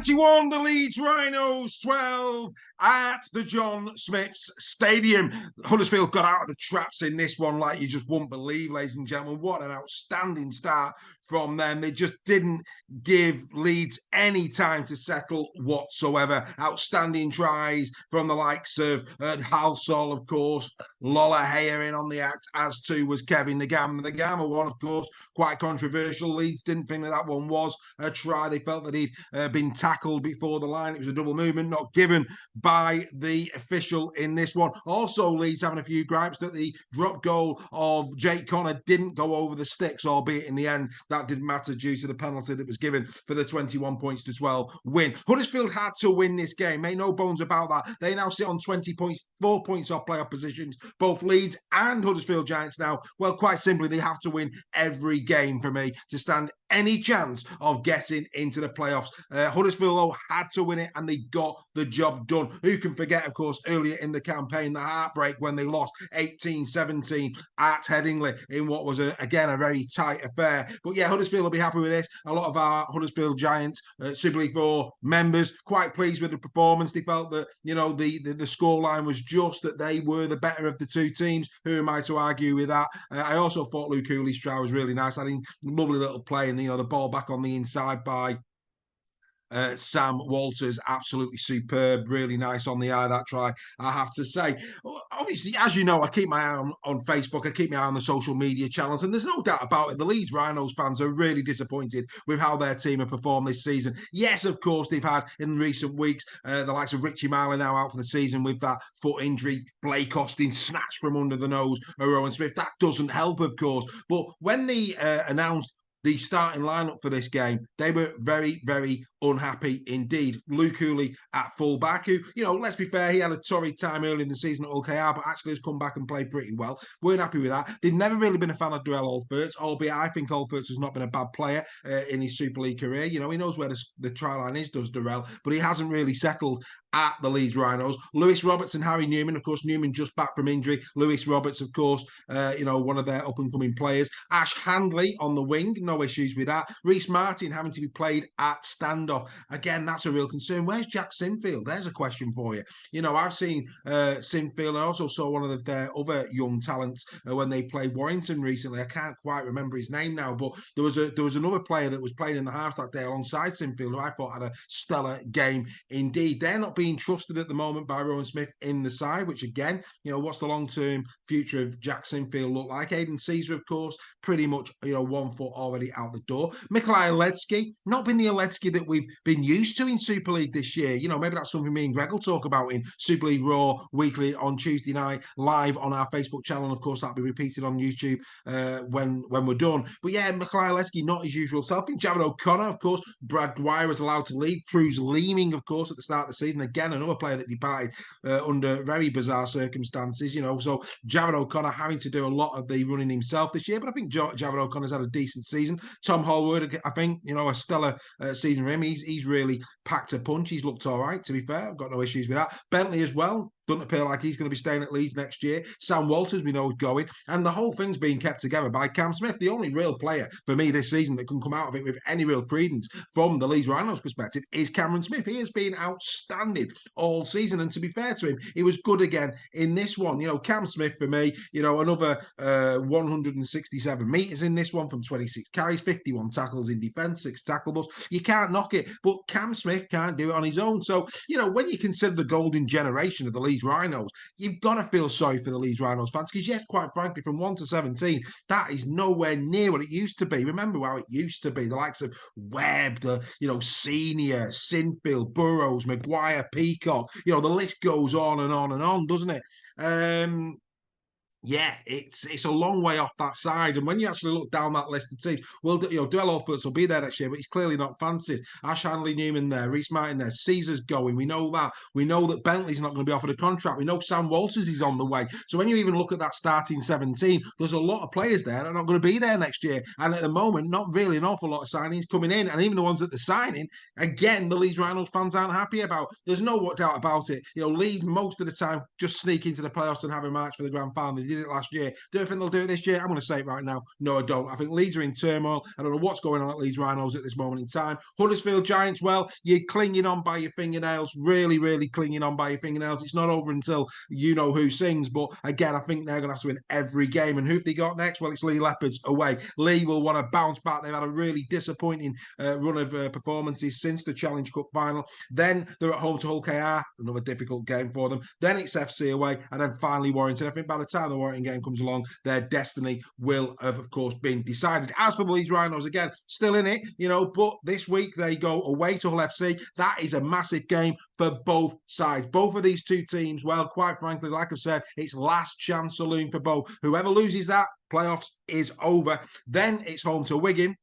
21, the Leeds Rhinos 12 at the John Smiths Stadium. Huddersfield got out of the traps in this one like you just wouldn't believe, ladies and gentlemen. What an outstanding start from them. They just didn't give Leeds any time to settle whatsoever. Outstanding tries from the likes of Halsall, of course. Lola Hayer in on the act, as too was Kevin Nagama. The Nagama one, of course, quite controversial. Leeds didn't think that one was a try. They felt that he'd been tackled before the line. It was a double movement, not given by the official in this one. Also, Leeds having a few gripes that the drop goal of Jake Connor didn't go over the sticks, albeit in the end that didn't matter due to the penalty that was given for the 21 points to 12 win. Huddersfield had to win this game. Make no bones about that. They now sit on 20 points, 4 points off playoff positions. Both Leeds and Huddersfield Giants now, well, quite simply, they have to win every game for me to stand any chance of getting into the playoffs. Huddersfield, though, had to win it and they got the job done. Who can forget, of course, earlier in the campaign, the heartbreak when they lost 18-17 at Headingley in what was, again, a very tight affair. But yeah, Huddersfield will be happy with this. A lot of our Huddersfield Giants Super League 4 members quite pleased with the performance. They felt that, you know, the scoreline was just that they were the better of the two teams. Who am I to argue with that? I also thought Luke Cooley's try was really nice. I think lovely little play, and you know, the ball back on the inside by Sam Walters, absolutely superb, really nice on the eye, that try, I have to say. Obviously, as you know, I keep my eye on Facebook, I keep my eye on the social media channels, and there's no doubt about it, the Leeds Rhinos fans are really disappointed with how their team have performed this season. Yes, of course, they've had in recent weeks the likes of Richie Marley now out for the season with that foot injury, Blake Austin snatched from under the nose of Rowan Smith. That doesn't help, of course, but when they announced the starting lineup for this game, they were very, very unhappy indeed. Luke Cooley at fullback, who, you know, let's be fair, he had a torrid time early in the season at OKR, but actually has come back and played pretty well. Weren't happy with that. They've never really been a fan of Durrell Olferts, albeit I think Olferts has not been a bad player in his Super League career. You know, he knows where the try line is, does Durrell, but he hasn't really settled at the Leeds Rhinos. Lewis Roberts and Harry Newman, of course, Newman just back from injury. Lewis Roberts, of course, you know, one of their up-and-coming players. Ash Handley on the wing, no issues with that. Reece Martin having to be played at standoff. Again, that's a real concern. Where's Jack Sinfield? There's a question for you. You know, I've seen Sinfield. I also saw one of their other young talents when they played Warrington recently. I can't quite remember his name now, but there was another player that was playing in the halves that day alongside Sinfield who I thought had a stellar game indeed. They're not being trusted at the moment by Rowan Smith in the side, which again, you know, what's the long-term future of Jack Sinfield look like? Aidan Caesar, of course, pretty much, you know, 1 foot already out the door. Mikolaj Alecki, not been the Alecki that we've been used to in Super League this year. You know, maybe that's something me and Greg will talk about in Super League Raw weekly on Tuesday night, live on our Facebook channel. And of course, that'll be repeated on YouTube when we're done. But yeah, Mikolaj Alecki, not his usual self. In Jared O'Connor, of course, Brad Dwyer was allowed to leave. Cruz Leeming, of course, at the start of the season. Again, another player that departed under very bizarre circumstances, you know. So Jared O'Connor having to do a lot of the running himself this year, but I think Jared O'Connor's had a decent season. Tom Holwood, I think, you know, a stellar season for him. He's really packed a punch. He's looked all right, to be fair. I've got no issues with that. Bentley as well. Doesn't appear like he's going to be staying at Leeds next year. Sam Walters, we know, is going. And the whole thing's being kept together by Cam Smith. The only real player for me this season that can come out of it with any real credence from the Leeds Rhinos perspective is Cameron Smith. He has been outstanding all season. And to be fair to him, he was good again in this one. You know, Cam Smith, for me, you know, another 167 metres in this one from 26 carries, 51 tackles in defence, 6 tackleables. You can't knock it. But Cam Smith can't do it on his own. So, you know, when you consider the golden generation of the Leeds Rhinos, you've got to feel sorry for the Leeds Rhinos fans because, yes, quite frankly, from 1 to 17, that is nowhere near what it used to be. Remember how it used to be, the likes of Webb, the, you know, Senior, Sinfield, Burrows, Maguire, Peacock, you know, the list goes on and on and on, doesn't it? Yeah, it's a long way off that side. And when you actually look down that list of teams, well, you know, Durrell Olferts will be there next year, but he's clearly not fancied. Ash Handley Newman there, Reece Martin there, Caesar's going. We know that. We know that Bentley's not going to be offered a contract. We know Sam Walters is on the way. So when you even look at that starting 17, there's a lot of players there that are not going to be there next year. And at the moment, not really an awful lot of signings coming in. And even the ones that they're signing, again, the Leeds Rhinos fans aren't happy about. There's no doubt about it. You know, Leeds most of the time just sneak into the playoffs and have a match for the grand final. They did it last year. Do I think they'll do it this year? I'm going to say it right now. No, I don't. I think Leeds are in turmoil. I don't know what's going on at Leeds Rhinos at this moment in time. Huddersfield Giants, well, you're clinging on by your fingernails, really, really clinging on by your fingernails. It's not over until you know who sings. But again, I think they're going to have to win every game. And who have they got next? Well, it's Lee Leopards away. Lee will want to bounce back. They've had a really disappointing run of performances since the Challenge Cup final. Then they're at home to Hull KR, another difficult game for them. Then it's FC away, and then finally Warrington. I think by the time the Warrington game comes along, their destiny will have, of course, been decided. As for the Leeds Rhinos, again, still in it, but this week they go away to Hull FC. That is a massive game for both sides. Both of these two teams, well, quite frankly, like I've said, it's last chance saloon for both. Whoever loses that, playoffs is over. Then it's home to Wigan.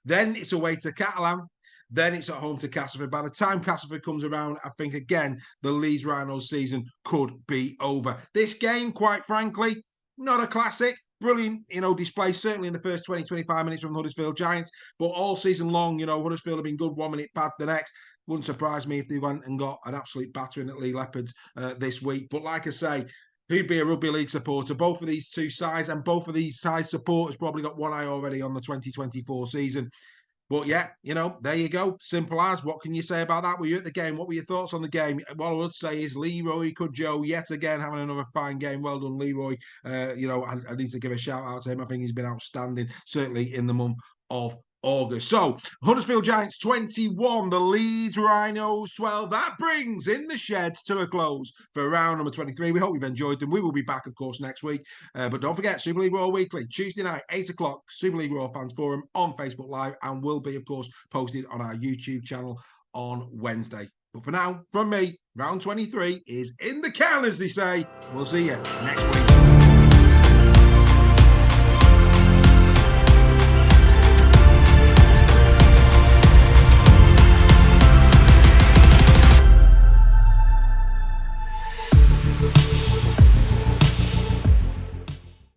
Then it's away to Catalan. Then it's at home to Castleford. By the time Castleford comes around, I think, again, the Leeds Rhinos season could be over. This game, quite frankly, not a classic. Brilliant, display, certainly in the first 20, 25 minutes from the Huddersfield Giants. But all season long, Huddersfield have been good 1 minute, bad the next. Wouldn't surprise me if they went and got an absolute battering at Lee Leopards this week. But like I say, who'd be a rugby league supporter? Both of these two sides, and both of these sides' supporters probably got one eye already on the 2024 season. But yeah, there you go. Simple as. What can you say about that? Were you at the game? What were your thoughts on the game? What I would say is Leroy Cudjoe yet again having another fine game. Well done, Leroy. I need to give a shout out to him. I think he's been outstanding, certainly in the month of August. So, Huddersfield Giants 21, the Leeds Rhinos 12. That brings In the Shed to a close for round number 23. We hope you've enjoyed them. We will be back, of course, next week. But don't forget, Super League Raw Weekly, Tuesday night, 8 o'clock, Super League Raw Fans Forum on Facebook Live, and will be, of course, posted on our YouTube channel on Wednesday. But for now, from me, round 23 is in the can, as they say. We'll see you next week.